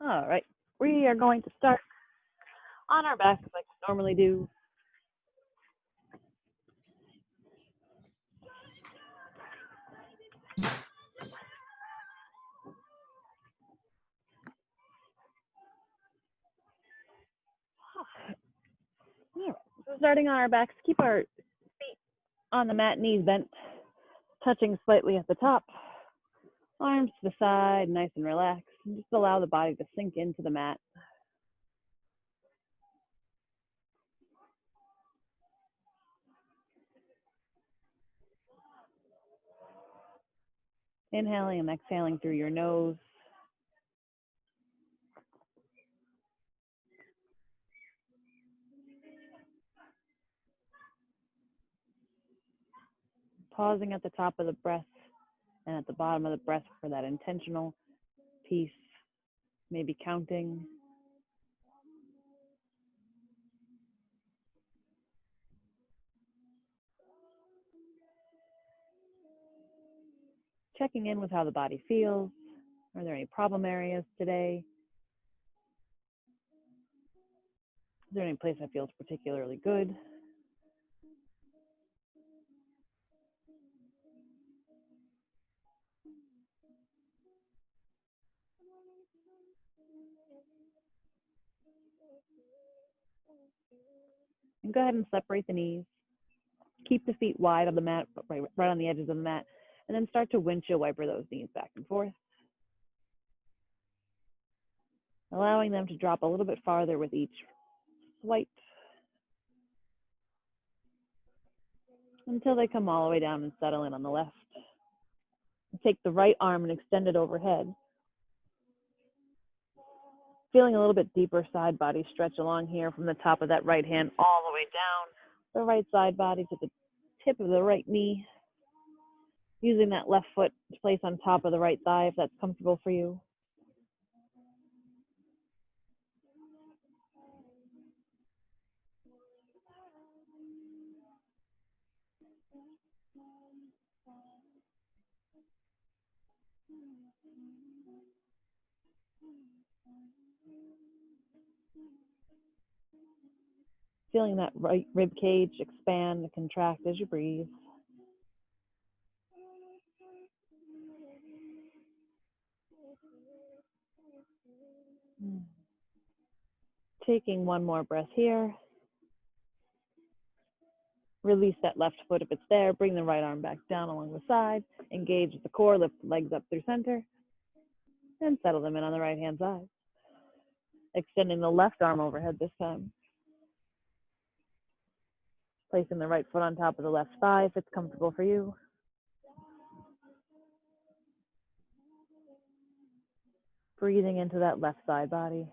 All right, we are going to start on our backs like we normally do. All right, so starting on our backs, keep our feet on the mat, knees bent, touching slightly at the top, arms to the side, nice and relaxed, and just allow the body to sink into the mat. Inhaling and exhaling through your nose. Pausing at the top of the breath and at the bottom of the breath for that intentional piece, maybe counting. Checking in with how the body feels. Are there any problem areas today? Is there any place that feels particularly good? And go ahead and separate the knees. Keep the feet wide on the mat, right on the edges of the mat, and then start to windshield wiper those knees back and forth, allowing them to drop a little bit farther with each swipe until they come all the way down and settle in on the left. Take the right arm and extend it overhead, feeling a little bit deeper side body stretch along here from the top of that right hand all the way down the right side body to the tip of the right knee, using that left foot to place on top of the right thigh if that's comfortable for you. Feeling that right rib cage expand and contract as you breathe. Taking one more breath here. Release that left foot if it's there. Bring the right arm back down along the side. Engage the core, lift the legs up through center. And settle them in on the right hand side. Extending the left arm overhead this time. Placing the right foot on top of the left thigh if it's comfortable for you. Breathing into that left side body.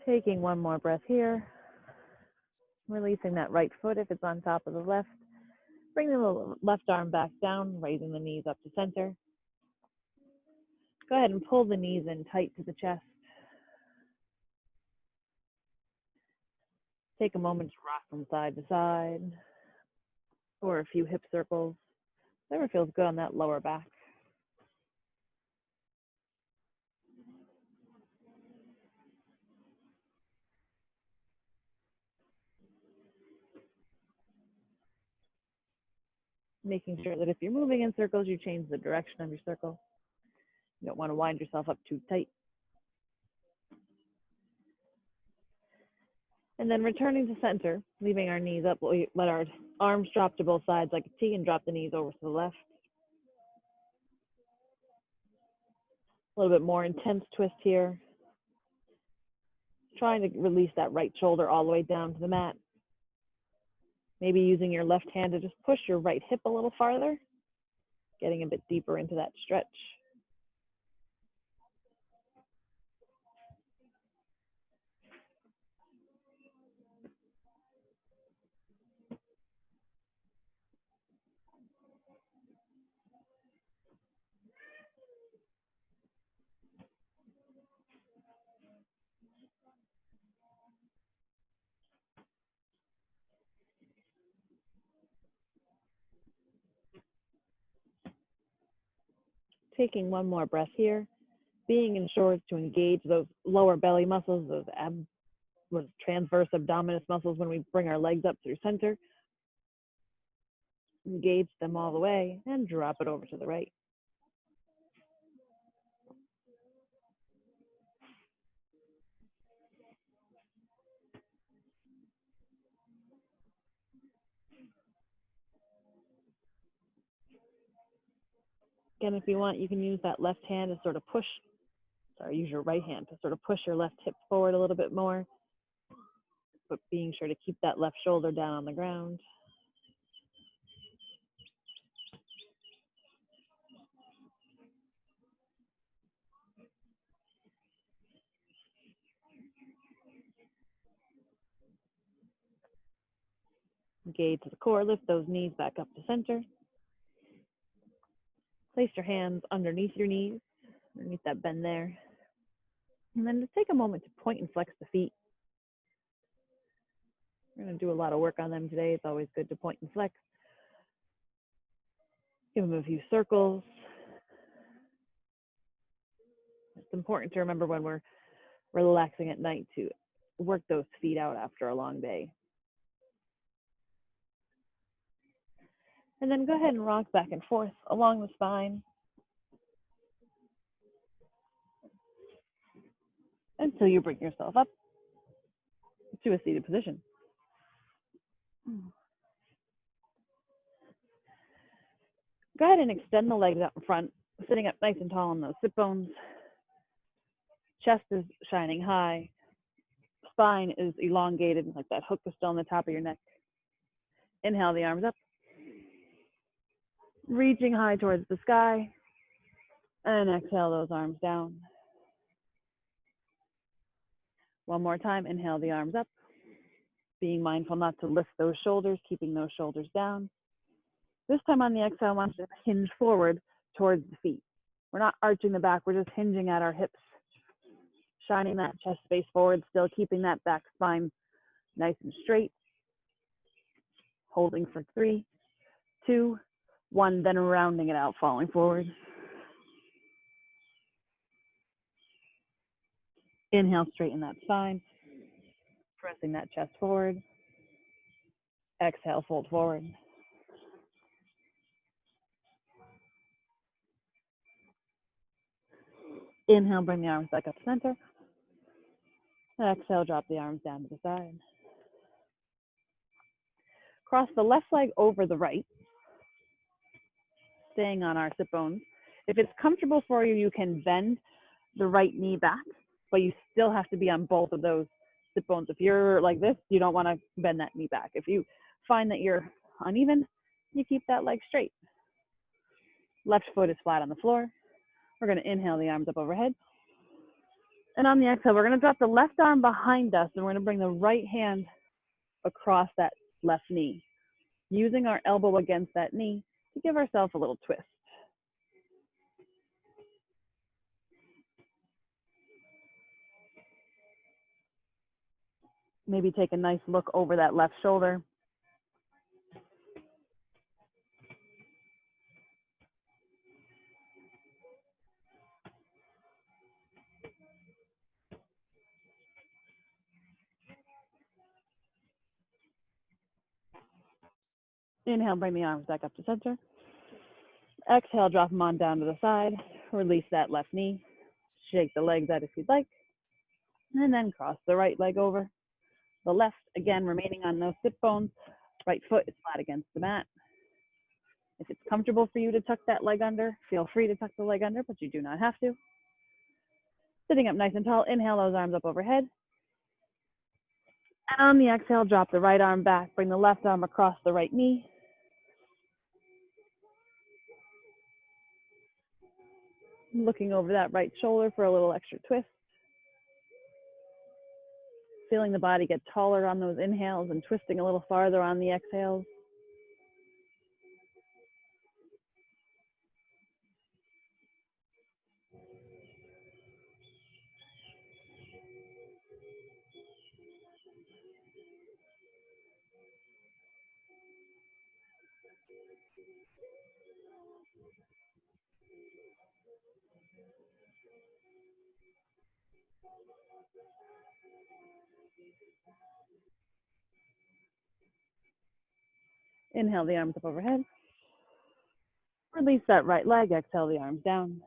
Taking one more breath here. Releasing that right foot if it's on top of the left. Bring the left arm back down, raising the knees up to center. Go ahead and pull the knees in tight to the chest. Take a moment to rock from side to side, or a few hip circles. Whatever feels good on that lower back. Making sure that if you're moving in circles, you change the direction of your circle. You don't want to wind yourself up too tight. And then returning to center, leaving our knees up, we'll let our arms drop to both sides like a T and drop the knees over to the left. A little bit more intense twist here. Trying to release that right shoulder all the way down to the mat. Maybe using your left hand to just push your right hip a little farther. getting a bit deeper into that stretch. Taking one more breath here, being insured to engage those lower belly muscles, those transverse abdominis muscles when we bring our legs up through center. Engage them all the way and drop it over to the right. Again, if you want, you can use that left hand to sort of push, use your right hand to sort of push your left hip forward a little bit more, but being sure to keep that left shoulder down on the ground. Engage to the core, lift those knees back up to center. Place your hands underneath your knees, underneath that bend there. And then just take a moment to point and flex the feet. We're going to do a lot of work on them today. It's always good to point and flex. Give them a few circles. It's important to remember when we're relaxing at night to work those feet out after a long day. And then go ahead and rock back and forth along the spine until you bring yourself up to a seated position. Go ahead and extend the legs out in front, sitting up nice and tall on those sit bones. Chest is shining high. Spine is elongated, like that hook is still on the top of your neck. Inhale the arms up, reaching high towards the sky, and exhale those arms down. One more time, inhale the arms up, being mindful not to lift those shoulders, keeping those shoulders down. This time on the exhale, I want you to hinge forward towards the feet. We're not arching the back, we're just hinging at our hips, shining that chest space forward, still keeping that back spine nice and straight. Holding for 3, 2, 1, then rounding it out, falling forward. Inhale, straighten that spine, pressing that chest forward. Exhale, fold forward. Inhale, bring the arms back up to center. Exhale, drop the arms down to the side. Cross the left leg over the right, staying on our sit bones. If it's comfortable for you, you can bend the right knee back, but you still have to be on both of those sit bones. If you're like this, you don't want to bend that knee back. If you find that you're uneven, you keep that leg straight. Left foot is flat on the floor. We're going to inhale the arms up overhead. And on the exhale, we're going to drop the left arm behind us, and we're going to bring the right hand across that left knee, using our elbow against that knee to give ourselves a little twist. Maybe take a nice look over that left shoulder. Inhale, bring the arms back up to center. Exhale, drop them on down to the side. Release that left knee. Shake the legs out if you'd like. And then cross the right leg over. The left, again, remaining on those sit bones. Right foot is flat against the mat. If it's comfortable for you to tuck that leg under, feel free to tuck the leg under, but you do not have to. Sitting up nice and tall, inhale those arms up overhead. And on the exhale, drop the right arm back. Bring the left arm across the right knee. Looking over that right shoulder for a little extra twist. Feeling the body get taller on those inhales and twisting a little farther on the exhales. Inhale the arms up overhead. Release that right leg, exhale the arms down.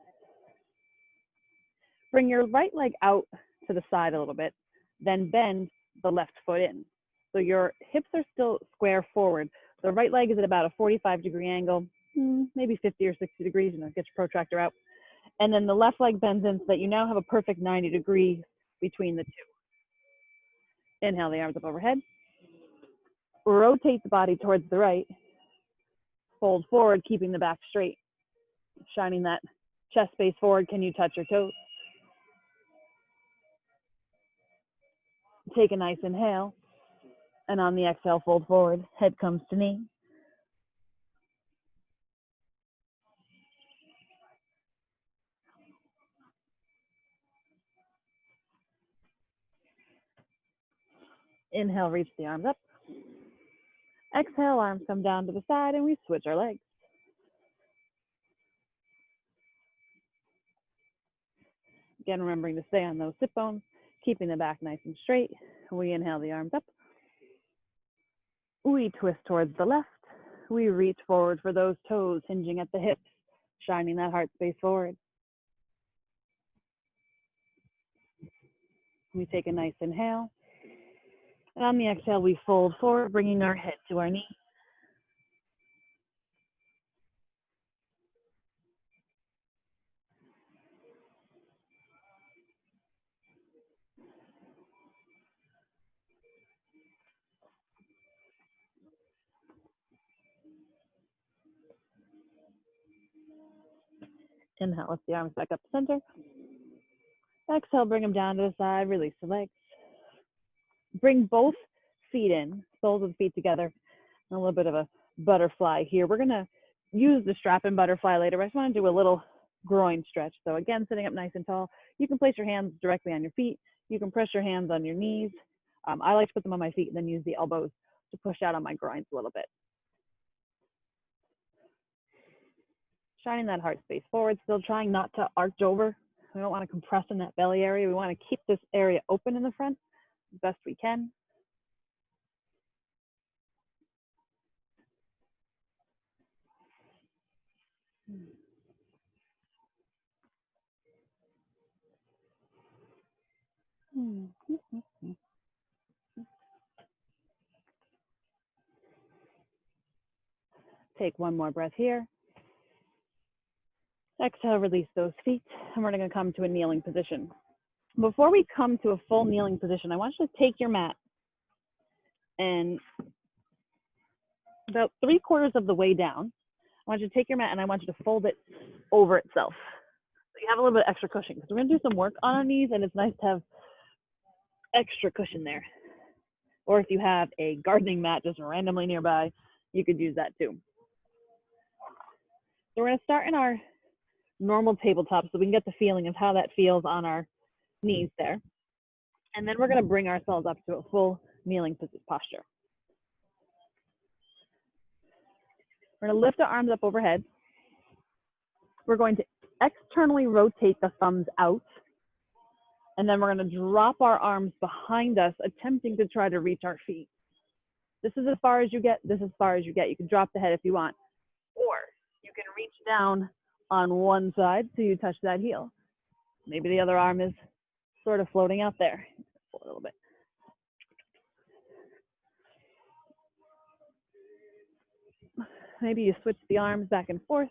Bring your right leg out to the side a little bit, then bend the left foot in. So your hips are still square forward. The right leg is at about a 45-degree angle, maybe 50 or 60 degrees, get your protractor out. And then the left leg bends in so that you now have a perfect 90 degrees between the two. Inhale the arms up overhead. Rotate the body towards the right. Fold forward, keeping the back straight. Shining that chest space forward. Can you touch your toes? Take a nice inhale. And on the exhale, fold forward. Head comes to knee. Inhale, reach the arms up. Exhale, arms come down to the side, and we switch our legs. Again, remembering to stay on those sit bones, keeping the back nice and straight. We inhale the arms up. We twist towards the left. We reach forward for those toes, hinging at the hips, shining that heart space forward. We take a nice inhale. And on the exhale, we fold forward, bringing our head to our knee. Inhale, lift the arms back up to center. Exhale, bring them down to the side, release the legs. Bring both feet in, soles of the feet together, and a little bit of a butterfly here. We're gonna use the strap and butterfly later, but I just wanna do a little groin stretch. So again, sitting up nice and tall. You can place your hands directly on your feet. You can press your hands on your knees. I like to put them on my feet and then use the elbows to push out on my groins a little bit. Shining that heart space forward, still trying not to arch over. We don't want to compress in that belly area. We want to keep this area open in the front as best we can. Take one more breath here. Exhale, release those feet, and we're going to come to a kneeling position. Before we come to a full kneeling position, I want you to take your mat and about 3/4 of the way down, I want you to take your mat and I want you to fold it over itself. So you have a little bit of extra cushion because we're going to do some work on our knees and it's nice to have extra cushion there. Or if you have a gardening mat just randomly nearby, you could use that too. So we're going to start in our normal tabletop so we can get the feeling of how that feels on our knees there. And then we're going to bring ourselves up to a full kneeling posture. We're going to lift our arms up overhead. We're going to externally rotate the thumbs out. And then we're going to drop our arms behind us, attempting to try to reach our feet. This is as far as you get. This is as far as you get. You can drop the head if you want. Or you can reach down on one side so you touch that heel. Maybe the other arm is sort of floating out there a little bit. Maybe you switch the arms back and forth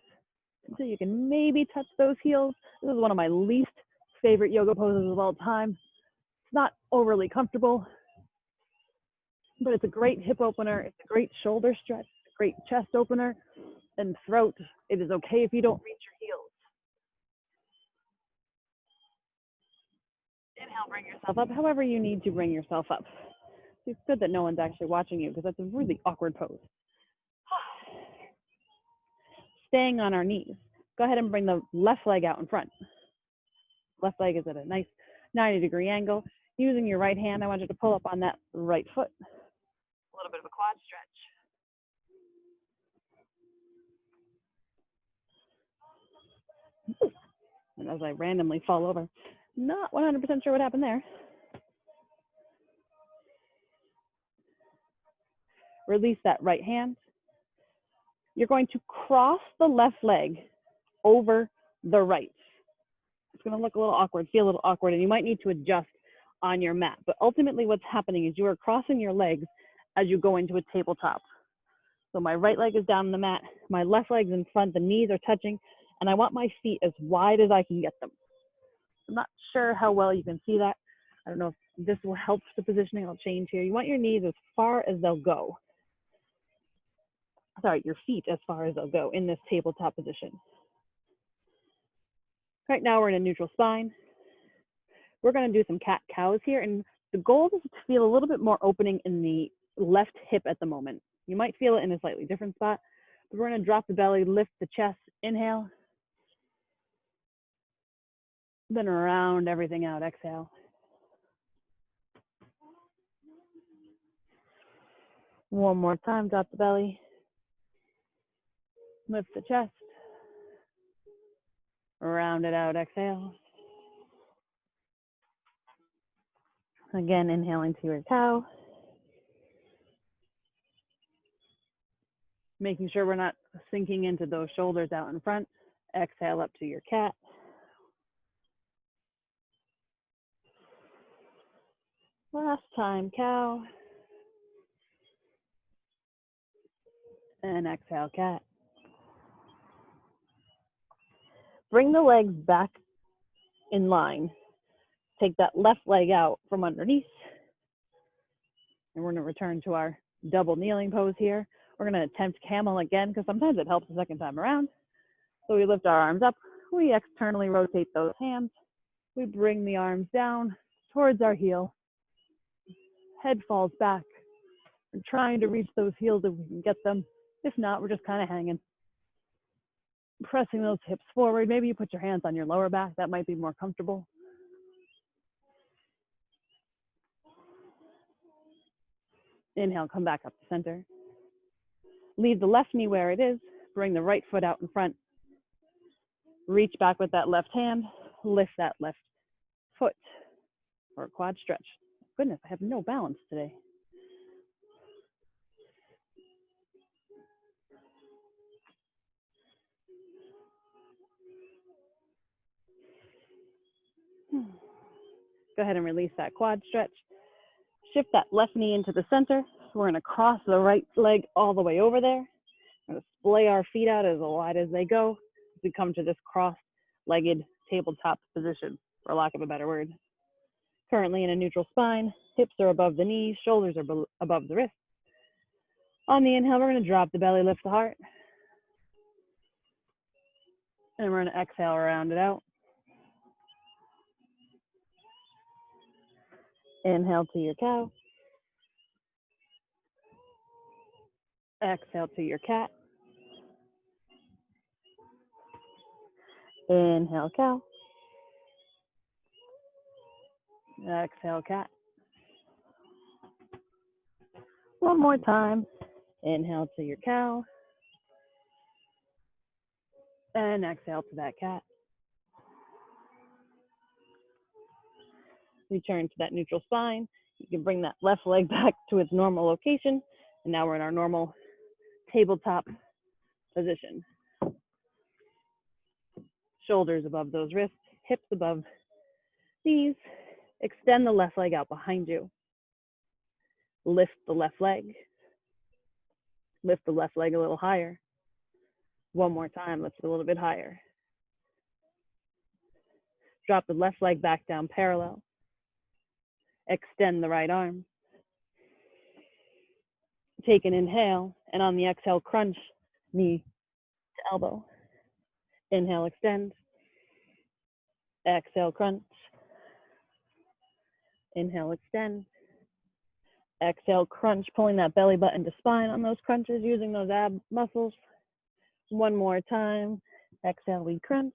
until you can maybe touch those heels. This is one of my least favorite yoga poses of all time. It's not overly comfortable, but it's a great hip opener. It's a great shoulder stretch, a great chest opener and throat. It is okay if you don't reach your heels. Inhale, bring yourself up, however you need to bring yourself up. It's good that no one's actually watching you because that's a really awkward pose. Staying on our knees. Go ahead and bring the left leg out in front. Left leg is at a nice 90-degree angle. Using your right hand, I want you to pull up on that right foot. A little bit of a quad stretch. And as I randomly fall over, not 100% sure what happened there. Release that right hand. You're going to cross the left leg over the right. It's going to look a little awkward, feel a little awkward, and you might need to adjust on your mat. But ultimately what's happening is you are crossing your legs as you go into a tabletop. So my right leg is down on the mat, my left leg's in front, the knees are touching, and I want my feet as wide as I can get them. I'm not sure how well you can see that. I don't know if this will help the positioning. I'll change here. You want your knees as far as they'll go. Sorry, your feet as far as they'll go in this tabletop position. Right now we're in a neutral spine. We're going to do some cat-cows here, and the goal is to feel a little bit more opening in the left hip at the moment. You might feel it in a slightly different spot, but we're going to drop the belly, lift the chest, inhale, then round everything out, exhale. One more time, drop the belly, lift the chest, round it out, exhale. Again, inhaling to your cow. Making sure we're not sinking into those shoulders out in front. Exhale up to your cat. Last time, cow. And exhale, cat. Bring the legs back in line. Take that left leg out from underneath. And we're going to return to our double kneeling pose here. We're going to attempt camel again because sometimes it helps the second time around. So we lift our arms up. We externally rotate those hands. We bring the arms down towards our heel. Head falls back. We're trying to reach those heels if we can get them. If not, we're just kind of hanging. Pressing those hips forward. Maybe you put your hands on your lower back. That might be more comfortable. Inhale, come back up to center. Leave the left knee where it is. Bring the right foot out in front. Reach back with that left hand. Lift that left foot or a quad stretch. Goodness, I have no balance today. Go ahead and release that quad stretch. Shift that left knee into the center. We're going to cross the right leg all the way over there. We're going to splay our feet out as wide as they go as we come to this cross-legged tabletop position, for lack of a better word. Currently in a neutral spine, hips are above the knees, shoulders are above the wrists. On the inhale, we're going to drop the belly, lift the heart. And we're going to exhale, round it out. Inhale to your cow. Exhale to your cat. Inhale, cow. Exhale, cat. One more time. Inhale to your cow. And exhale to that cat. Return to that neutral spine. You can bring that left leg back to its normal location. And now we're in our normal tabletop position. Shoulders above those wrists, hips above knees. Extend the left leg out behind you. Lift the left leg. Lift the left leg a little higher. One more time, lift it a little bit higher. Drop the left leg back down parallel. Extend the right arm. Take an inhale, and on the exhale, crunch knee to elbow. Inhale, extend. Exhale, crunch. Inhale, extend. Exhale, crunch, pulling that belly button to spine on those crunches, using those ab muscles. One more time. Exhale, we crunch.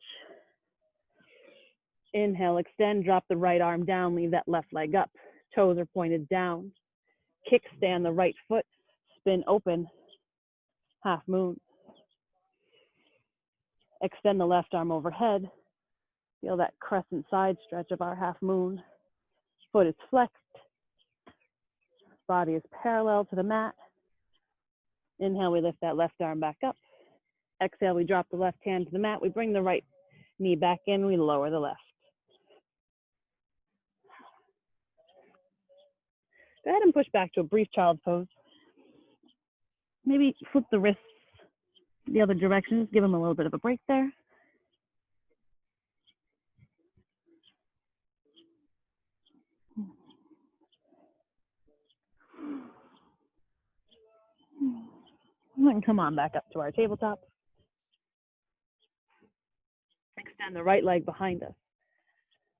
Inhale, extend, drop the right arm down, leave that left leg up. Toes are pointed down. Kickstand the right foot, spin open, half moon. Extend the left arm overhead. Feel that crescent side stretch of our half moon. Foot is flexed. Body is parallel to the mat. Inhale, we lift that left arm back up. Exhale, we drop the left hand to the mat. We bring the right knee back in. We lower the left. Go ahead and push back to a brief child's pose. Maybe flip the wrists the other direction. Give them a little bit of a break there. And come on back up to our tabletop. Extend the right leg behind us.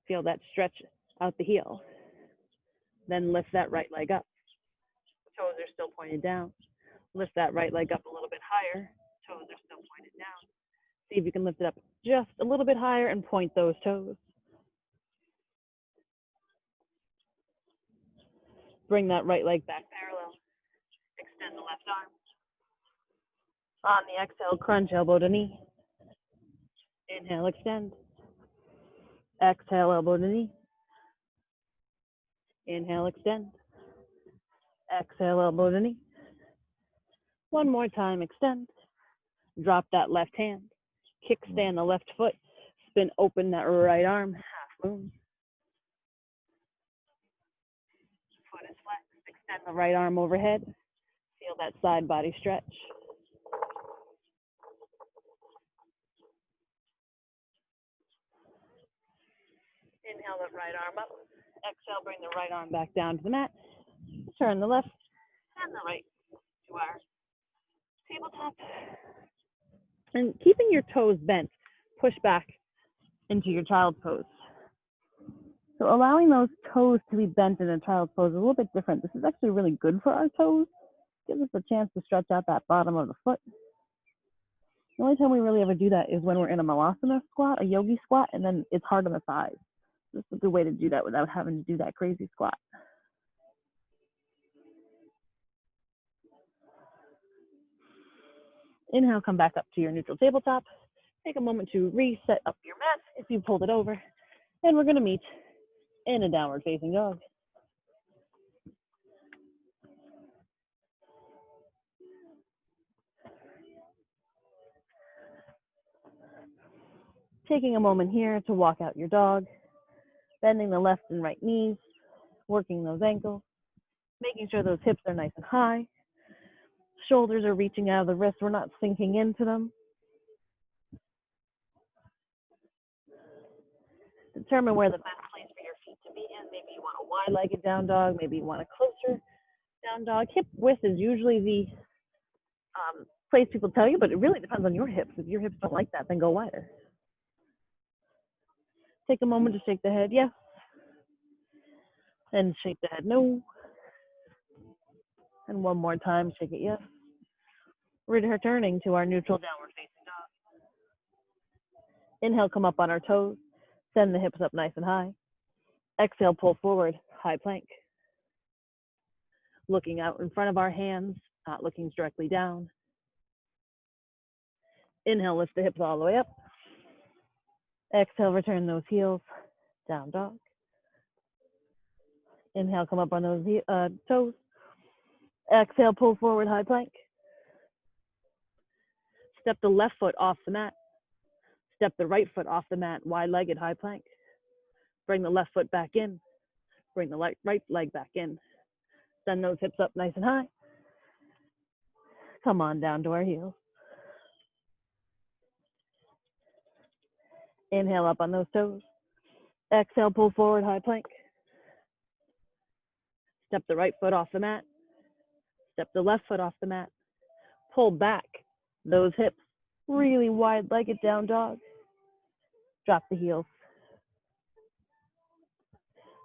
Feel that stretch out the heel. Then lift that right leg up. Toes are still pointed down. Lift that right leg up a little bit higher. Toes are still pointed down. See if you can lift it up just a little bit higher and point those toes. Bring that right leg back parallel. Extend the left arm. On the exhale, crunch elbow to knee. Inhale, extend. Exhale, elbow to knee. Inhale, extend. Exhale, elbow to knee. One more time, extend. Drop that left hand. Kickstand the left foot. Spin open that right arm, half moon. Foot is flexed. Extend the right arm overhead. Feel that side body stretch. Inhale the right arm up. Exhale, bring the right arm back down to the mat. Turn the left and the right to our tabletop. And keeping your toes bent, push back into your child's pose. So allowing those toes to be bent in a child's pose is a little bit different. This is actually really good for our toes. Gives us a chance to stretch out that bottom of the foot. The only time we really ever do that is when we're in a malasana squat, a yogi squat, and then it's hard on the thighs. This is a good way to do that without having to do that crazy squat. Inhale, come back up to your neutral tabletop. Take a moment to reset up your mat if you pulled it over. And we're going to meet in a downward facing dog. Taking a moment here to walk out your dog, bending the left and right knees, working those ankles, making sure those hips are nice and high. Shoulders are reaching out of the wrists. We're not sinking into them. Determine where the best place for your feet to be is. Maybe you want a wide-legged down dog. Maybe you want a closer down dog. Hip width is usually the place people tell you, but it really depends on your hips. If your hips don't like that, then go wider. Take a moment to shake the head, yes. And shake the head, no. And one more time, shake it, yes. We're returning to our neutral downward facing dog. Inhale, come up on our toes. Send the hips up nice and high. Exhale, pull forward, high plank. Looking out in front of our hands, not looking directly down. Inhale, lift the hips all the way up. Exhale, return those heels, down dog. Inhale, come up on those toes. Exhale, pull forward, high plank. Step the left foot off the mat. Step the right foot off the mat, wide-legged, high plank. Bring the left foot back in. Bring the right leg back in. Send those hips up nice and high. Come on down to our heels. Inhale up on those toes. Exhale, pull forward, high plank. Step the right foot off the mat. Step the left foot off the mat. Pull back those hips. Really wide-legged down dog. Drop the heels.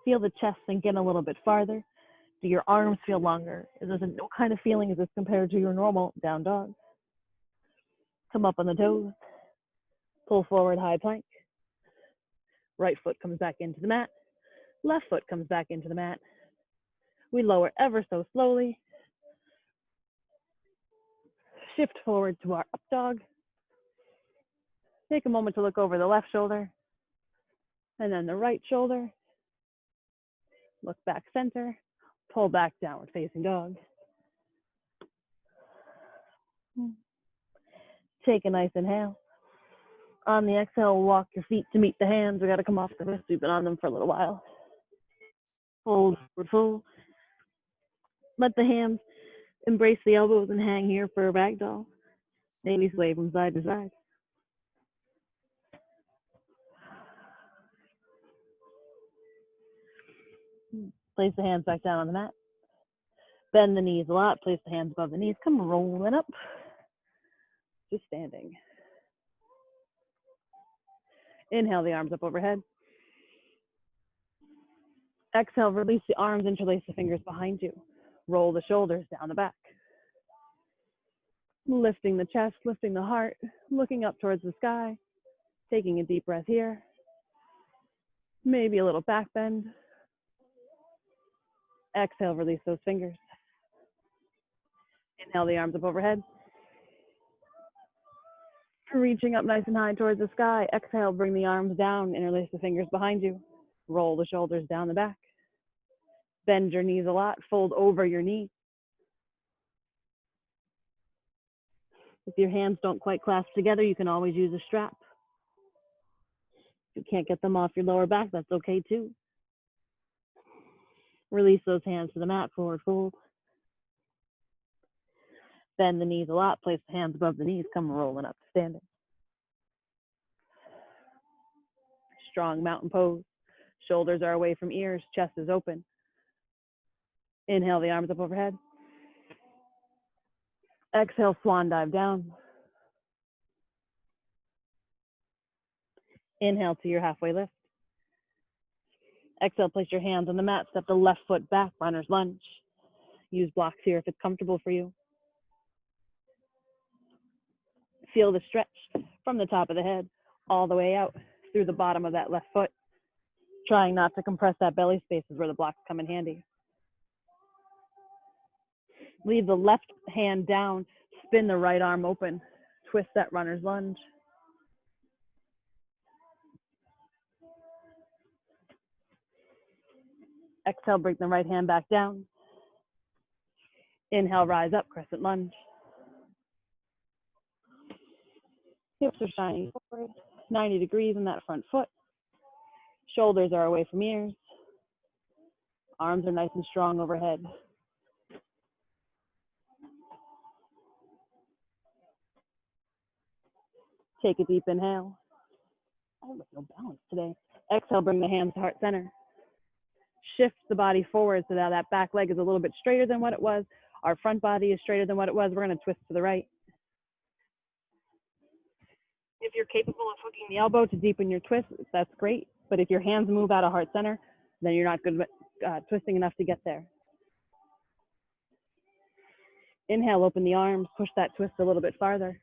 Feel the chest sink in a little bit farther. Do your arms feel longer? What kind of feeling is this compared to your normal down dog? Come up on the toes. Pull forward, high plank. Right foot comes back into the mat. Left foot comes back into the mat. We lower ever so slowly. Shift forward to our up dog. Take a moment to look over the left shoulder and then the right shoulder. Look back center. Pull back, downward facing dog. Take a nice inhale. On the exhale, walk your feet to meet the hands. We got to come off the wrists. We've been on them for a little while. Hold for full. Let the hands embrace the elbows and hang here for a ragdoll. Maybe sway from side to side. Place the hands back down on the mat. Bend the knees a lot. Place the hands above the knees. Come rolling up. Just standing. Inhale the arms up overhead. Exhale, release the arms, interlace the fingers behind you. Roll the shoulders down the back. Lifting the chest, lifting the heart, looking up towards the sky. Taking a deep breath here. Maybe a little back bend. Exhale, release those fingers. Inhale the arms up overhead. Reaching up nice and high towards the sky. Exhale, bring the arms down, interlace the fingers behind you. Roll the shoulders down the back. Bend your knees a lot, fold over your knees. If your hands don't quite clasp together, you can always use a strap. If you can't get them off your lower back, that's okay too. Release those hands to the mat, forward fold. Bend the knees a lot, place the hands above the knees, come rolling up to standing. Strong mountain pose. Shoulders are away from ears, chest is open. Inhale the arms up overhead. Exhale, swan dive down. Inhale to your halfway lift. Exhale, place your hands on the mat, step the left foot back, runner's lunge. Use blocks here if it's comfortable for you. Feel the stretch from the top of the head all the way out through the bottom of that left foot. Trying not to compress that belly space is where the blocks come in handy. Leave the left hand down, spin the right arm open, twist that runner's lunge. Exhale, bring the right hand back down. Inhale, rise up, crescent lunge. Hips are shining forward, 90 degrees in that front foot. Shoulders are away from ears. Arms are nice and strong overhead. Take a deep inhale. I have no balance today. Exhale, bring the hands to heart center. Shift the body forward so that that back leg is a little bit straighter than what it was. Our front body is straighter than what it was. We're going to twist to the right. If you're capable of hooking the elbow to deepen your twist, that's great. But if your hands move out of heart center, then you're not good twisting enough to get there. Inhale, open the arms, push that twist a little bit farther.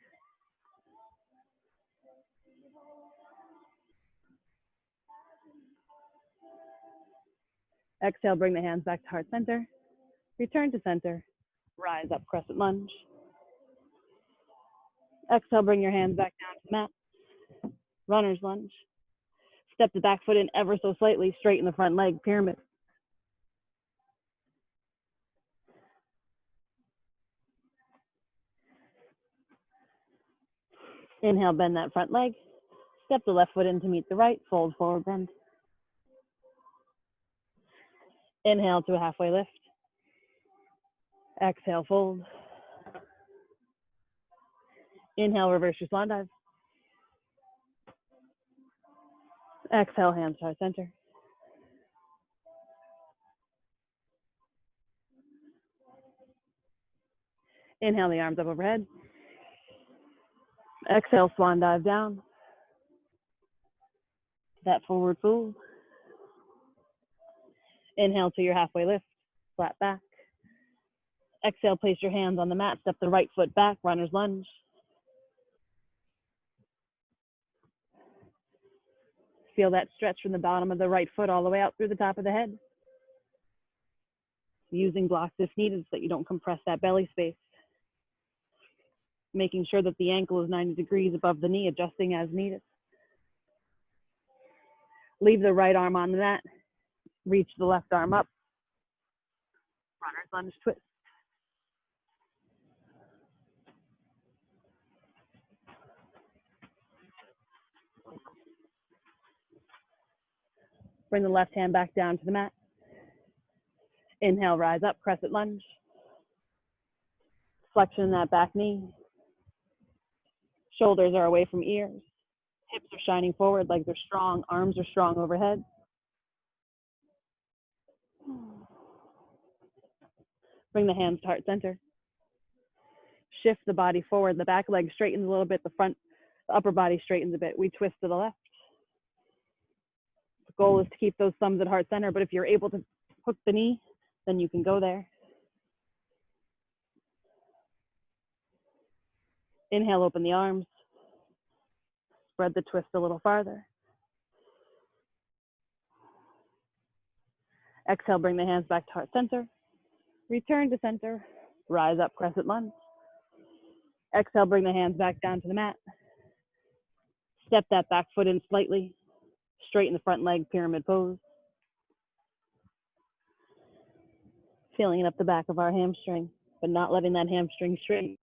Exhale, bring the hands back to heart center. Return to center. Rise up, crescent lunge. Exhale, bring your hands back down to the mat. Runner's lunge. Step the back foot in ever so slightly, straighten the front leg, pyramid. Inhale, bend that front leg. Step the left foot in to meet the right, fold forward, bend. Inhale to a halfway lift. Exhale, fold. Inhale, reverse your swan dive. Exhale, hands to heart center. Inhale the arms up overhead. Exhale, swan dive down. That forward fold. Inhale to your halfway lift, flat back. Exhale, place your hands on the mat, step the right foot back, runner's lunge. Feel that stretch from the bottom of the right foot all the way out through the top of the head. Using blocks if needed so that you don't compress that belly space. Making sure that the ankle is 90 degrees above the knee, adjusting as needed. Leave the right arm on the mat. Reach the left arm up. Runner's lunge twist. Bring the left hand back down to the mat. Inhale, rise up, crescent lunge. Flexion in that back knee. Shoulders are away from ears. Hips are shining forward, legs are strong, arms are strong overhead. Bring the hands to heart center. Shift the body forward. The back leg straightens a little bit. The upper body straightens a bit. We twist to the left. The goal is to keep those thumbs at heart center, but if you're able to hook the knee, then you can go there. Inhale, open the arms. Spread the twist a little farther. Exhale, bring the hands back to heart center. Return to center. Rise up, crescent lunge. Exhale, bring the hands back down to the mat. Step that back foot in slightly. Straighten the front leg, pyramid pose. Feeling it up the back of our hamstring, but not letting that hamstring shake.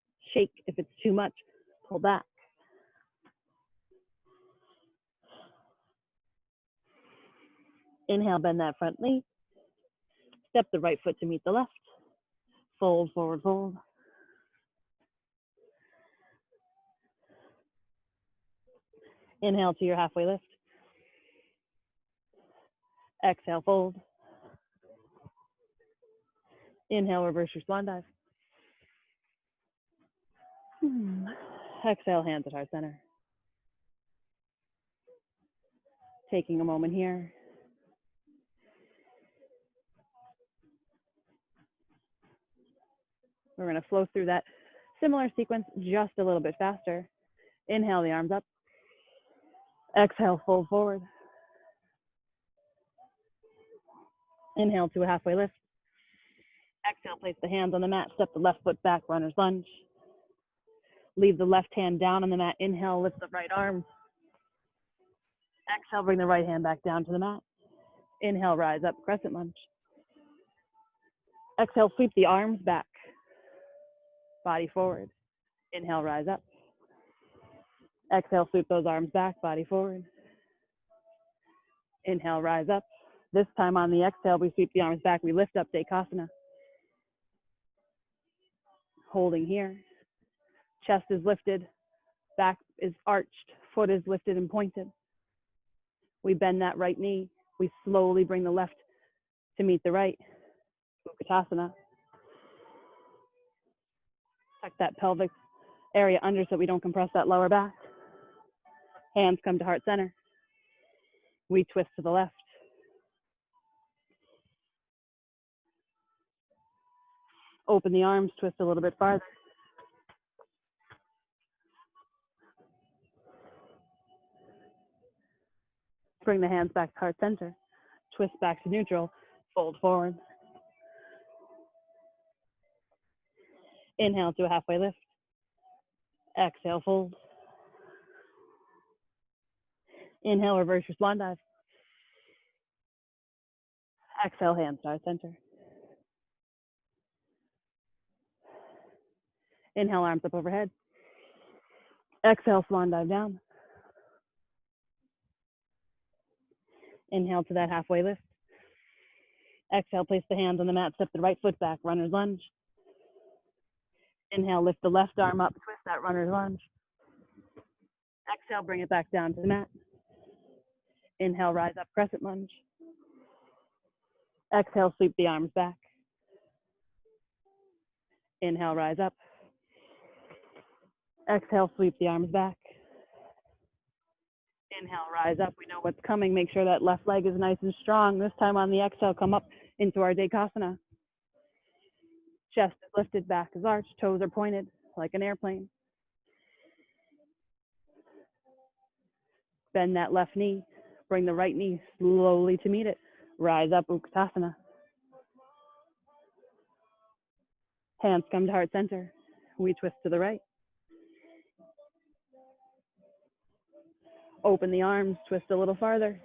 If it's too much, pull back. Inhale, bend that front knee. Step the right foot to meet the left. Fold, forward, fold. Inhale to your halfway lift. Exhale, fold. Inhale, reverse your swan dive. Exhale, hands at heart center. Taking a moment here. We're going to flow through that similar sequence just a little bit faster. Inhale, the arms up. Exhale, fold forward. Inhale to a halfway lift. Exhale, place the hands on the mat. Step the left foot back, runner's lunge. Leave the left hand down on the mat. Inhale, lift the right arm. Exhale, bring the right hand back down to the mat. Inhale, rise up, crescent lunge. Exhale, sweep the arms back. Body forward. Inhale, rise up. Exhale, sweep those arms back, body forward. Inhale, rise up. This time on the exhale, we sweep the arms back. We lift up, Dekasana. Holding here. Chest is lifted. Back is arched. Foot is lifted and pointed. We bend that right knee. We slowly bring the left to meet the right. Utkatasana. Tuck that pelvic area under so we don't compress that lower back. Hands come to heart center. We twist to the left. Open the arms, twist a little bit farther. Bring the hands back to heart center. Twist back to neutral. Fold forward. Inhale to a halfway lift. Exhale, fold. Inhale, reverse your swan dive. Exhale, hands to heart center. Inhale, arms up overhead. Exhale, swan dive down. Inhale to that halfway lift. Exhale, place the hands on the mat, step the right foot back, runner's lunge. Inhale, lift the left arm up, twist that runner's lunge. Exhale, bring it back down to the mat. Inhale, rise up, crescent lunge. Exhale, sweep the arms back. Inhale, rise up. Exhale, sweep the arms back. Inhale, rise up. We know what's coming. Make sure that left leg is nice and strong. This time on the exhale, come up into our Dekasana. Chest is lifted, back is arched, toes are pointed like an airplane. Bend that left knee, bring the right knee slowly to meet it. Rise up, Utkatasana. Hands come to heart center. We twist to the right. Open the arms, twist a little farther.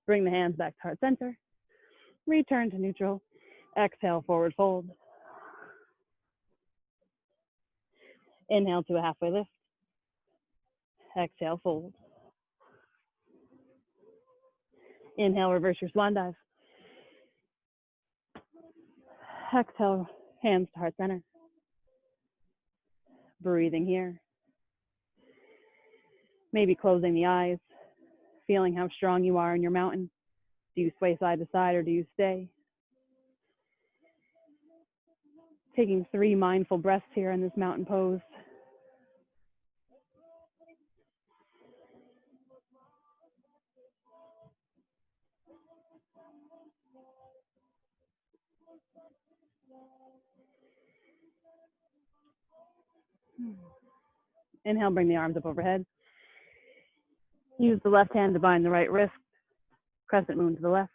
Bring the hands back to heart center. Return to neutral. Exhale, forward fold. Inhale to a halfway lift. Exhale, fold. Inhale, reverse your swan dive. Exhale, hands to heart center. Breathing here. Maybe closing the eyes, feeling how strong you are in your mountain. Do you sway side to side or do you stay? Taking 3 mindful breaths here in this mountain pose. Inhale, bring the arms up overhead. Use the left hand to bind the right wrist. Crescent moon to the left.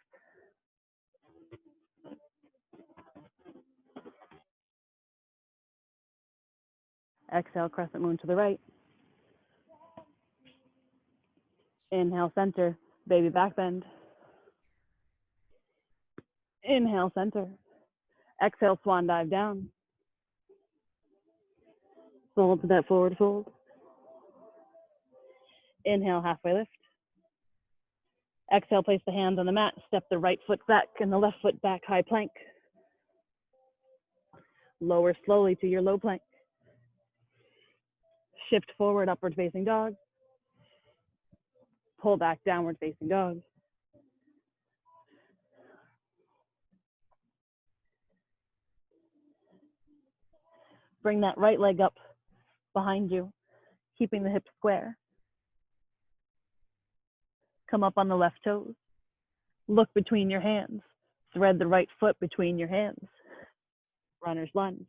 Exhale, crescent moon to the right. Inhale, center, baby back bend. Inhale, center. Exhale, swan dive down. Fold to that forward fold. Inhale, halfway lift. Exhale, place the hands on the mat. Step the right foot back and the left foot back, high plank. Lower slowly to your low plank. Shift forward, upward facing dog. Pull back, downward facing dog. Bring that right leg up behind you, keeping the hips square. Come up on the left toes. Look between your hands. Thread the right foot between your hands. Runner's lunge.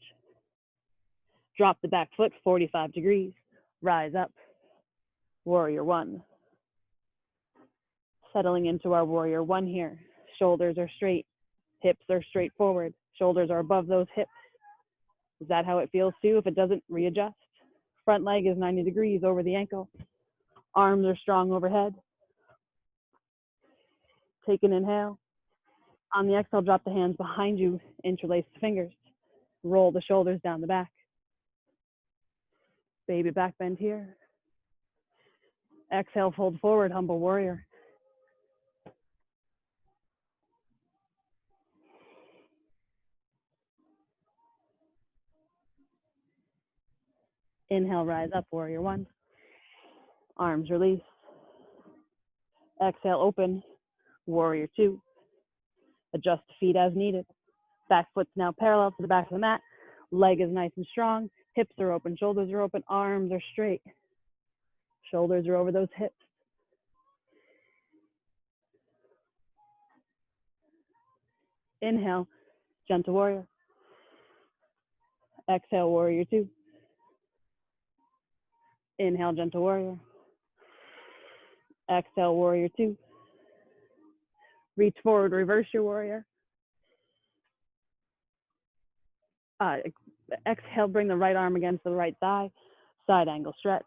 Drop the back foot 45 degrees. Rise up. Warrior one. Settling into our warrior one here. Shoulders are straight. Hips are straight forward. Shoulders are above those hips. Is that how it feels too? If it doesn't, readjust. Front leg is 90 degrees over the ankle. Arms are strong overhead. Take an inhale. On the exhale, drop the hands behind you, interlace the fingers. Roll the shoulders down the back. Baby back bend here. Exhale, fold forward, humble warrior. Inhale, rise up, warrior one. Arms release. Exhale, open, warrior two. Adjust the feet as needed. Back foot's now parallel to the back of the mat. Leg is nice and strong. Hips are open, shoulders are open, arms are straight. Shoulders are over those hips. Inhale, gentle warrior. Exhale, warrior two. Inhale, gentle warrior. Exhale, warrior two. Reach forward, reverse your warrior. Exhale, bring the right arm against the right thigh. Side angle stretch.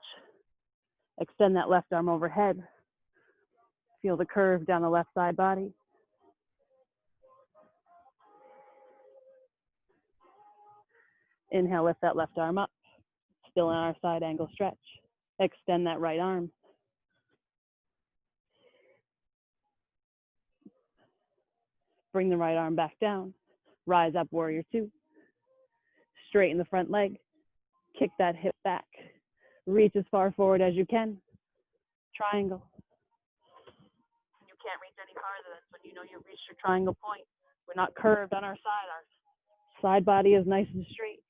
Extend that left arm overhead. Feel the curve down the left side body. Inhale, lift that left arm up. Still in our side angle stretch. Extend that right arm. Bring the right arm back down. Rise up, warrior two. Straighten the front leg. Kick that hip back. Reach as far forward as you can. Triangle. You can't reach any farther. That's when you know you've reached your triangle point. We're not curved on our side. Our side body is nice and straight.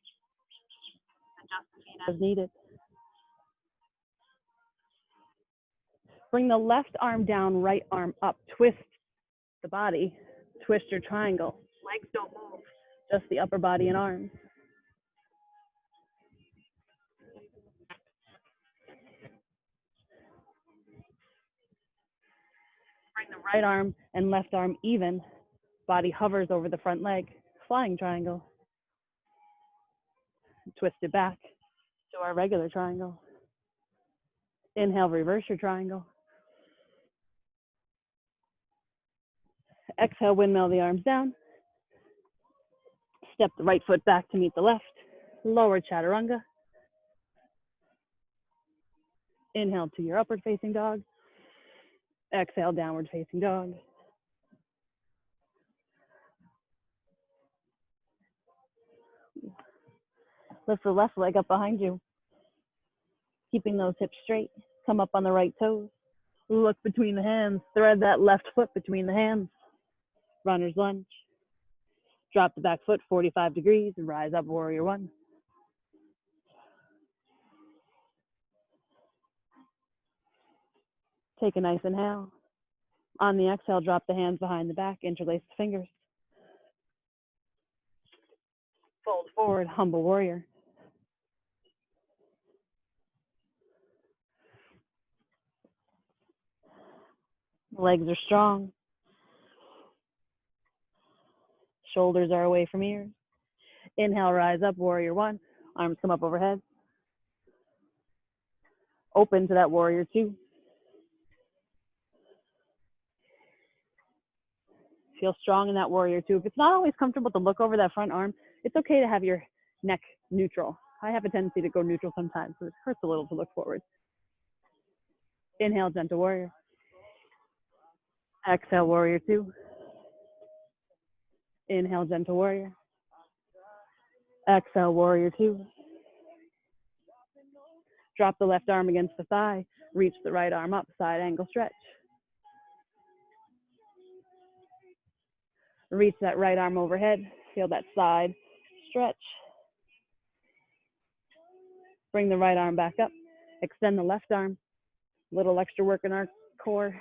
Adjust the feet as needed. Bring the left arm down, right arm up. Twist the body. Twist your triangle. Legs don't move, just the upper body and arms. Bring the right arm and left arm even. Body hovers over the front leg. Flying triangle. Twist it back to our regular triangle. Inhale, reverse your triangle. Exhale, windmill the arms down. Step the right foot back to meet the left. Lower chaturanga. Inhale to your upward facing dog. Exhale, downward facing dog. Lift the left leg up behind you, keeping those hips straight. Come up on the right toes. Look between the hands. Thread that left foot between the hands. Runner's lunge. Drop the back foot 45 degrees and rise up, warrior one. Take a nice inhale. On the exhale, drop the hands behind the back, interlace the fingers. Fold forward, humble warrior. Legs are strong. Shoulders are away from ears. Inhale, rise up, warrior one. Arms come up overhead. Open to that warrior two. Feel strong in that warrior two. If it's not always comfortable to look over that front arm, it's okay to have your neck neutral. I have a tendency to go neutral sometimes, so it hurts a little to look forward. Inhale, gentle warrior. Exhale, warrior two. Inhale, gentle warrior. Exhale, warrior two. Drop the left arm against the thigh. Reach the right arm up, side angle stretch. Reach that right arm overhead. Feel that side stretch. Bring the right arm back up. Extend the left arm. Little extra work in our core.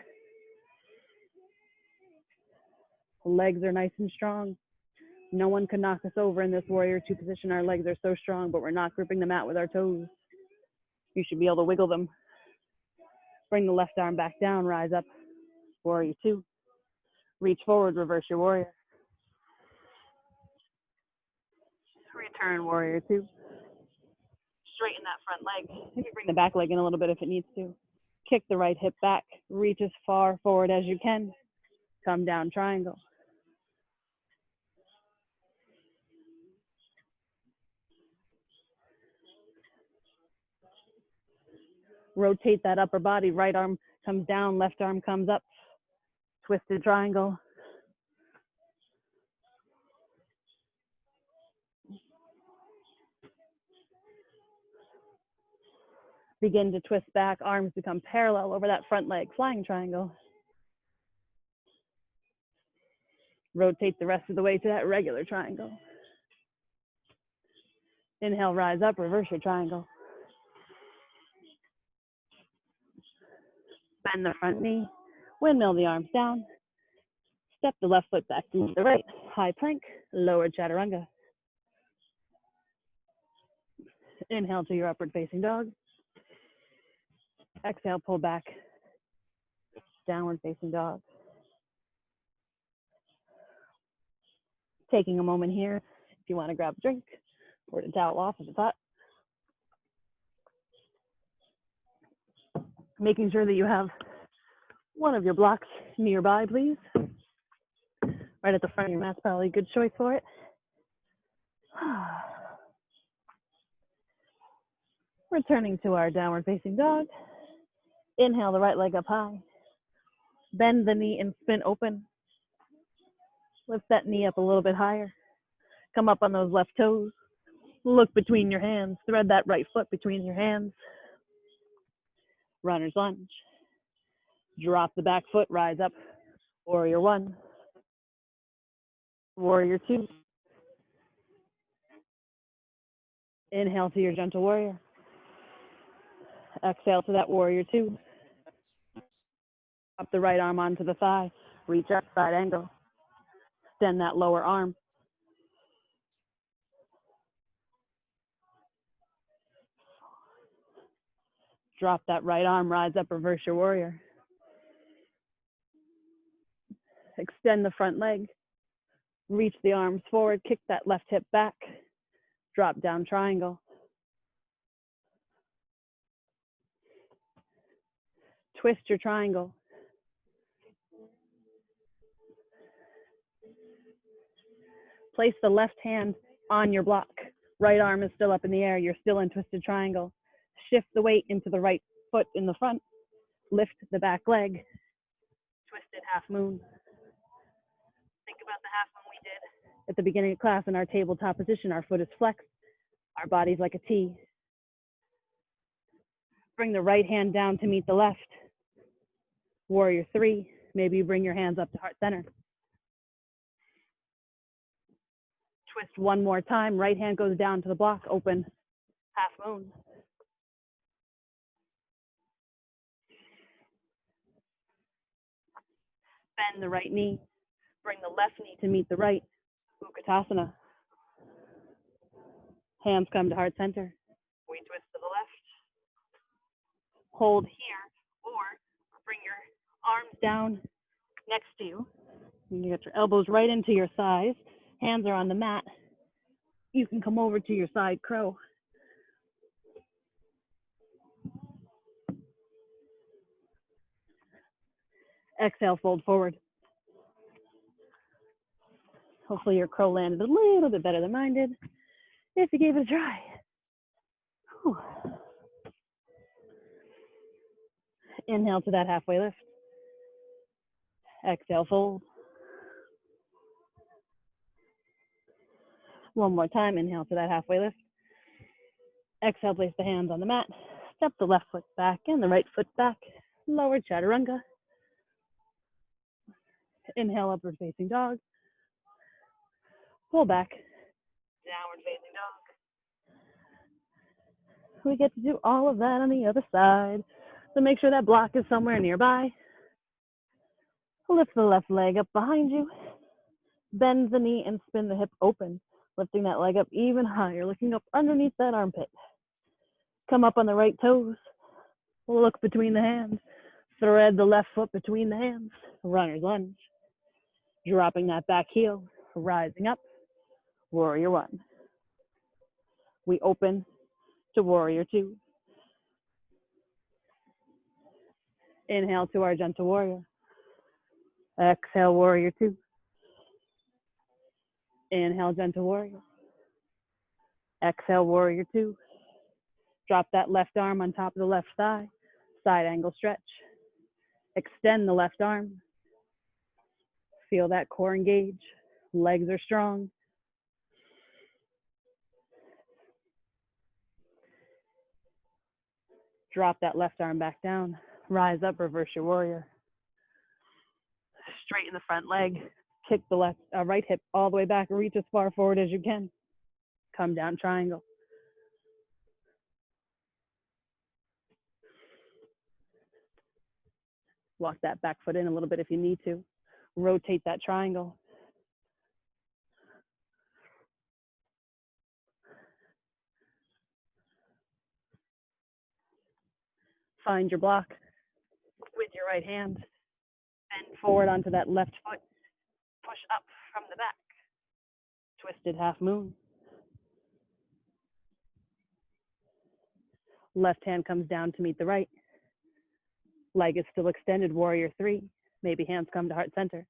The legs are nice and strong. No one can knock us over in this warrior two position. Our legs are so strong, but we're not gripping the mat with our toes. You should be able to wiggle them. Bring the left arm back down, rise up, warrior two. Reach forward, reverse your warrior. Return, warrior two. Straighten that front leg. Maybe bring the back leg in a little bit if it needs to. Kick the right hip back. Reach as far forward as you can. Come down, triangle. Rotate that upper body. Right arm comes down, left arm comes up. Twisted triangle. Begin to twist back. Arms become parallel over that front leg. Flying triangle. Rotate the rest of the way to that regular triangle. Inhale, rise up, reverse your triangle. Bend the front knee. Windmill the arms down. Step the left foot back to the right. High plank, lower chaturanga. Inhale to your upward facing dog. Exhale, pull back. Downward facing dog. Taking a moment here, if you want to grab a drink or to towel off if it's hot. Making sure that you have one of your blocks nearby, please. Right at the front of your mat's probably a good choice for it. Returning to our downward facing dog. Inhale the right leg up high. Bend the knee and spin open. Lift that knee up a little bit higher. Come up on those left toes. Look between your hands. Thread that right foot between your hands. Runner's lunge. Drop the back foot, rise up. Warrior one. Warrior two. Inhale to your gentle warrior. Exhale to that warrior two. Up the right arm onto the thigh. Reach up, side angle. Extend that lower arm. Drop that right arm, rise up, reverse your warrior. Extend the front leg. Reach the arms forward, kick that left hip back. Drop down triangle. Twist your triangle. Place the left hand on your block. Right arm is still up in the air. You're still in twisted triangle. Shift the weight into the right foot in the front. Lift the back leg. Twisted half moon. Think about the half moon we did at the beginning of class in our tabletop position. Our foot is flexed. Our body's like a T. Bring the right hand down to meet the left. Warrior three. Maybe you bring your hands up to heart center. Twist one more time. Right hand goes down to the block. Open. Half moon. Bend the right knee. Bring the left knee to meet the right. Utkatasana. Hands come to heart center. We twist to the left. Hold here, or bring your arms down next to you. You get your elbows right into your thighs. Hands are on the mat. You can come over to your side crow. Exhale, fold forward. Hopefully your crow landed a little bit better than mine did. If you gave it a try. Whew. Inhale to that halfway lift. Exhale, fold. One more time, inhale to that halfway lift. Exhale, place the hands on the mat. Step the left foot back and the right foot back. Lower chaturanga. Inhale, upward facing dog. Pull back. Downward facing dog. We get to do all of that on the other side. So make sure that block is somewhere nearby. Lift the left leg up behind you. Bend the knee and spin the hip open. Lifting that leg up even higher, looking up underneath that armpit. Come up on the right toes. Look between the hands. Thread the left foot between the hands. Runner's lunge. Dropping that back heel. Rising up. Warrior one. We open to warrior two. Inhale to our gentle warrior. Exhale, warrior two. Inhale, gentle warrior. Exhale, warrior two. Drop that left arm on top of the left thigh. Side angle stretch. Extend the left arm. Feel that core engage. Legs are strong. Drop that left arm back down. Rise up, reverse your warrior. Straighten the front leg. Kick the right hip all the way back. Reach as far forward as you can. Come down triangle. Walk that back foot in a little bit if you need to. Rotate that triangle. Find your block with your right hand. Bend forward onto that left foot. Push up from the back. Twisted half moon. Left hand comes down to meet the right. Leg is still extended, warrior three. Maybe hands come to heart center.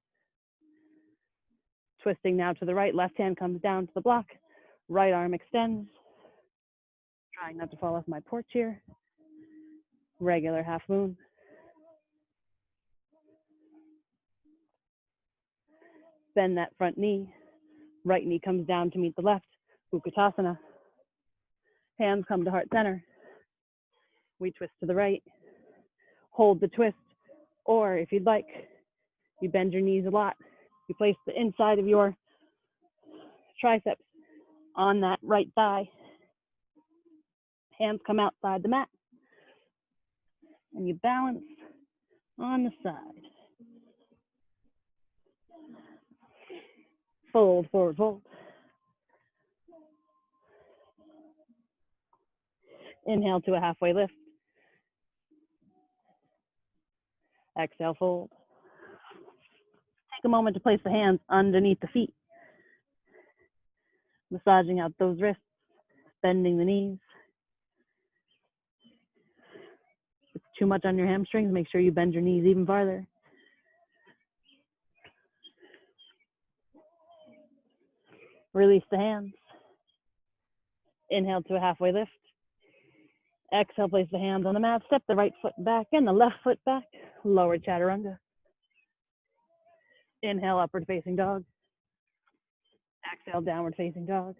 Twisting now to the right. Left hand comes down to the block. Right arm extends. Trying not to fall off my porch here. Regular half moon. Bend that front knee. Right knee comes down to meet the left. Utkatasana. Hands come to heart center. We twist to the right. Hold the twist. Or if you'd like, you bend your knees a lot. You place the inside of your triceps on that right thigh. Hands come outside the mat. And you balance On the side. Fold, forward, fold. Inhale to a halfway lift. Exhale, fold. Take a moment to place the hands underneath the feet, massaging out those wrists, bending the knees. If it's too much on your hamstrings, make sure you bend your knees even farther. Release the hands. Inhale to a halfway lift. Exhale, place the hands on the mat. Step the right foot back and the left foot back. Lower chaturanga. Inhale, upward facing dog. Exhale, downward facing dog.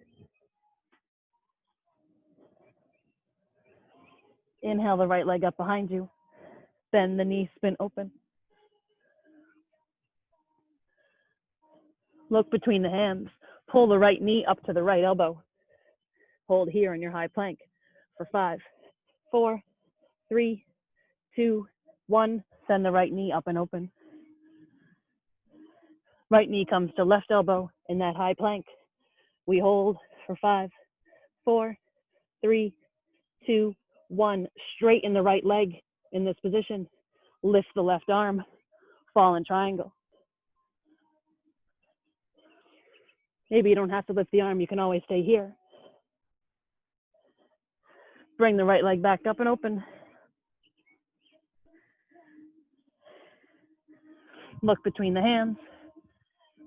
Inhale the right leg up behind you. Bend the knee, spin open. Look between the hands. Pull the right knee up to the right elbow. Hold here in your high plank for 5, 4, 3, 2, 1. Send the right knee up and open. Right knee comes to left elbow in that high plank. We hold for 5, 4, 3, 2, 1. Straighten the right leg in this position. Lift the left arm. Fallen triangle. Maybe you don't have to lift the arm. You can always stay here. Bring the right leg back up and open. Look between the hands.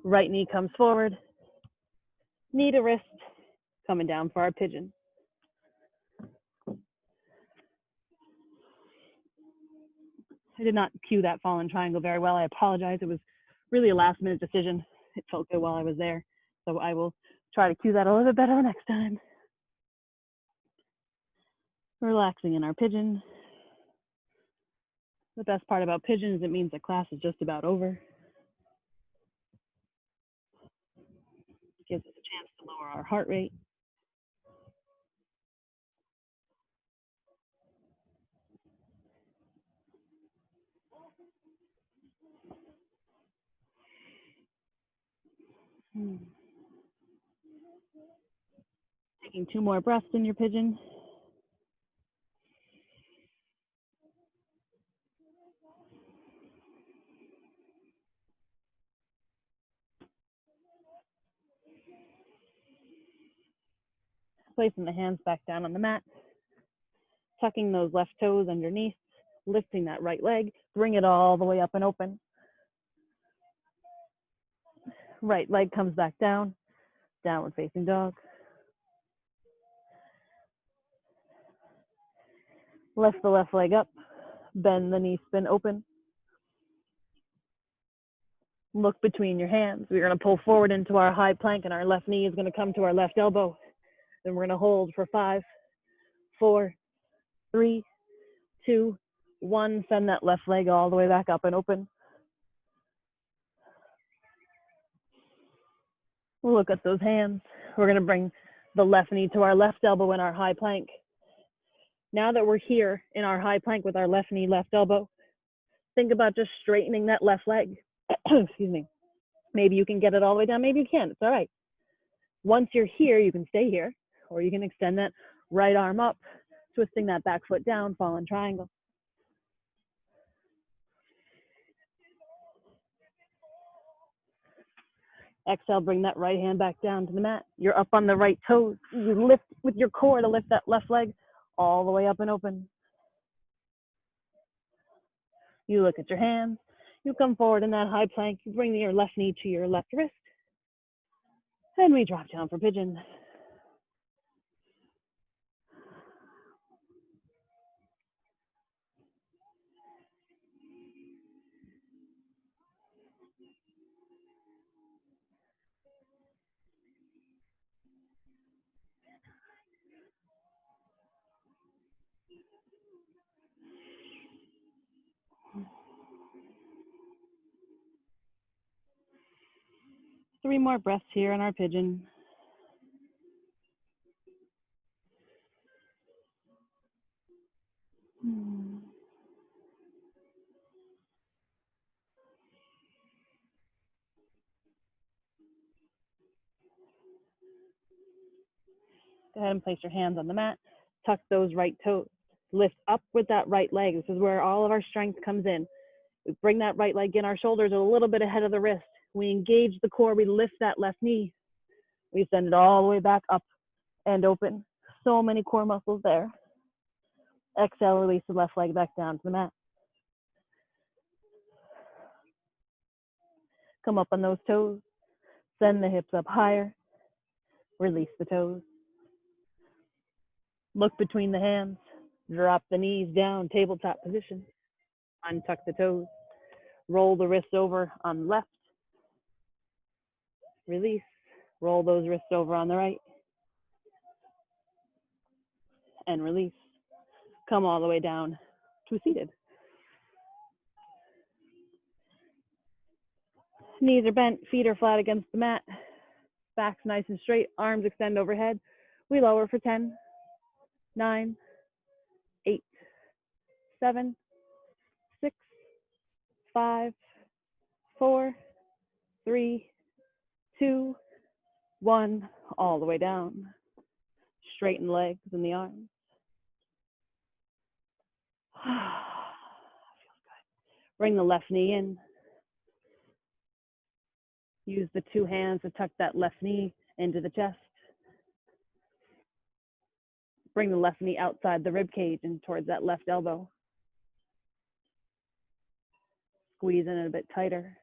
Right knee comes forward. Knee to wrist. Coming down for our pigeon. I did not cue that fallen triangle very well. I apologize. It was really a last minute decision. It felt good while I was there. So I will try to cue that a little bit better next time. Relaxing in our pigeon. The best part about pigeon is it means that class is just about over. It gives us a chance to lower our heart rate. Taking 2 more breaths in your pigeon. Placing the hands back down on the mat. Tucking those left toes underneath. Lifting that right leg. Bring it all the way up and open. Right leg comes back down. Downward facing dog. Lift the left leg up. Bend the knee, spin open. Look between your hands. We're going to pull forward into our high plank and our left knee is going to come to our left elbow. Then we're going to hold for 5, 4, 3, 2, 1. Send that left leg all the way back up and open. We'll look at those hands. We're going to bring the left knee to our left elbow in our high plank. Now that we're here in our high plank with our left knee, left elbow, think about just straightening that left leg. Excuse me. Maybe you can get it all the way down. Maybe you can't. It's all right. Once you're here, you can stay here, or you can extend that right arm up, twisting that back foot down, fallen triangle. Exhale, bring that right hand back down to the mat. You're up on the right toes. You lift with your core to lift that left leg all the way up and open. You look at your hands. You come forward in that high plank. You bring your left knee to your left wrist. And we drop down for pigeon. Three more breaths here in our pigeon. Go ahead and place your hands on the mat. Tuck those right toes. Lift up with that right leg. This is where all of our strength comes in. We bring that right leg in. Our shoulders are a little bit ahead of the wrist. We engage the core. We lift that left knee. We send it all the way back up and open. So many core muscles there. Exhale, release the left leg back down to the mat. Come up on those toes. Send the hips up higher. Release the toes. Look between the hands. Drop the knees down, tabletop position. Untuck the toes. Roll the wrists over on the left. Release. Roll those wrists over on the right. And release. Come all the way down to seated. Knees are bent, feet are flat against the mat. Back's nice and straight, arms extend overhead. We lower for 10, 9, 8, 7, 6, 5, 4, 3, 2, 1, all the way down. Straighten the legs and the arms. Bring the left knee in. Use the two hands to tuck that left knee into the chest. Bring the left knee outside the rib cage and towards that left elbow. Squeeze in it a bit tighter.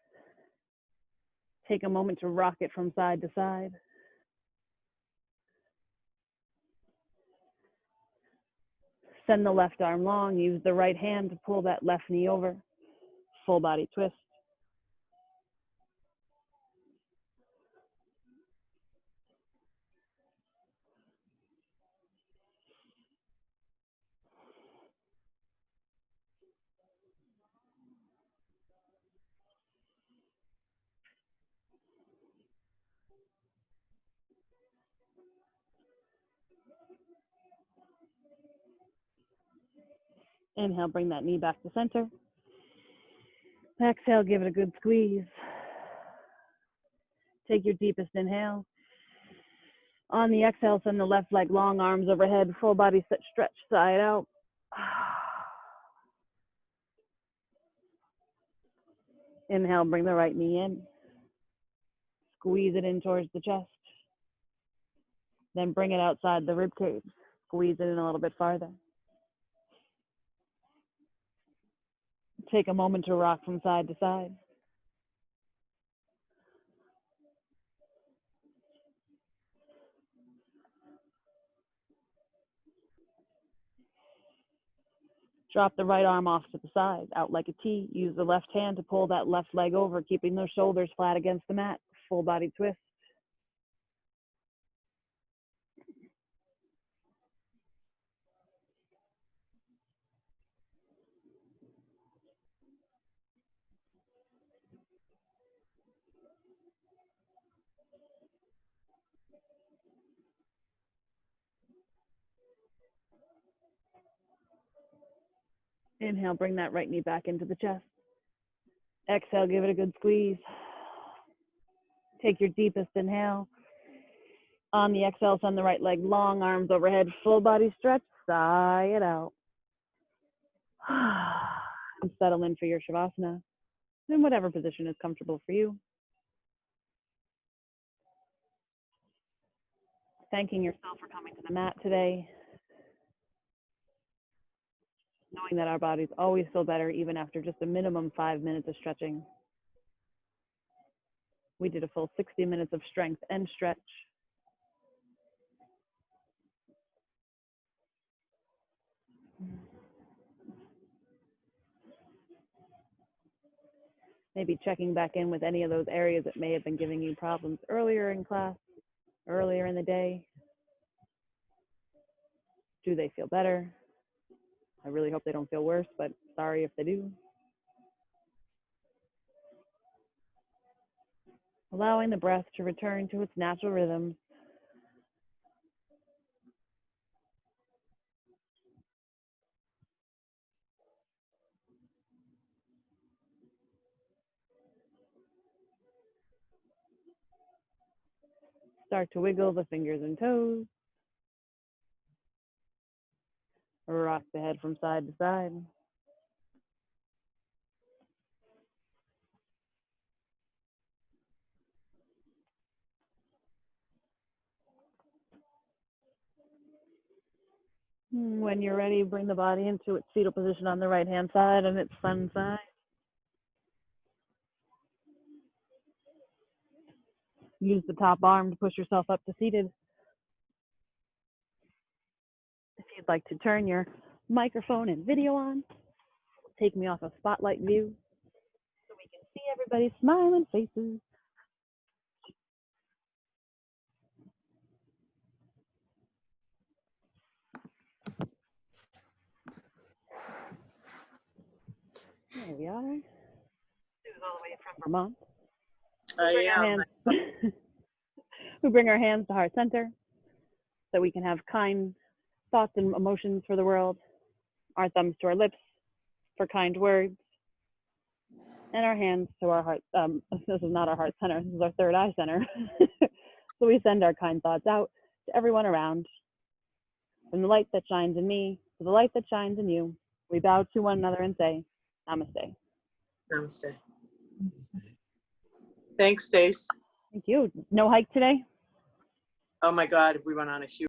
Take a moment to rock it from side to side. Send the left arm long. Use the right hand to pull that left knee over. Full body twist. Inhale, bring that knee back to center. Exhale, give it a good squeeze. Take your deepest inhale. On the exhale, send the left leg long, arms overhead, full body stretch side out. Inhale, bring the right knee in. Squeeze it in towards the chest. Then bring it outside the rib cage. Squeeze it in a little bit farther. Take a moment to rock from side to side. Drop the right arm off to the side, out like a T. Use the left hand to pull that left leg over, keeping those shoulders flat against the mat. Full body twist. Inhale, bring that right knee back into the chest. Exhale, give it a good squeeze. Take your deepest inhale. On the exhale, send the right leg long, arms overhead, full body stretch, sigh it out. And settle in for your Shavasana in whatever position is comfortable for you. Thanking yourself for coming to the mat today. Knowing that our bodies always feel better even after just a minimum 5 minutes of stretching. We did a full 60 minutes of strength and stretch. Maybe checking back in with any of those areas that may have been giving you problems earlier in class, earlier in the day. Do they feel better? I really hope they don't feel worse, but sorry if they do. Allowing the breath to return to its natural rhythm. Start to wiggle the fingers and toes. Rock the head from side to side. When you're ready, bring the body into its fetal position on the right-hand side and its sun side. Use the top arm to push yourself up to seated. If you'd like to turn your microphone and video on, take me off of spotlight view so we can see everybody's smiling faces. There we are. Sue's all the way from Vermont. We bring our hands to heart center so we can have kind thoughts and emotions for the world. Our thumbs to our lips for kind words. And our hands to our heart. This is not our heart center. This is our third eye center. So we send our kind thoughts out to everyone around. From the light that shines in me to the light that shines in you, we bow to one another and say, Namaste. Namaste. Thanks, Stace. Thank you. No hike today? Oh my God, we went on a huge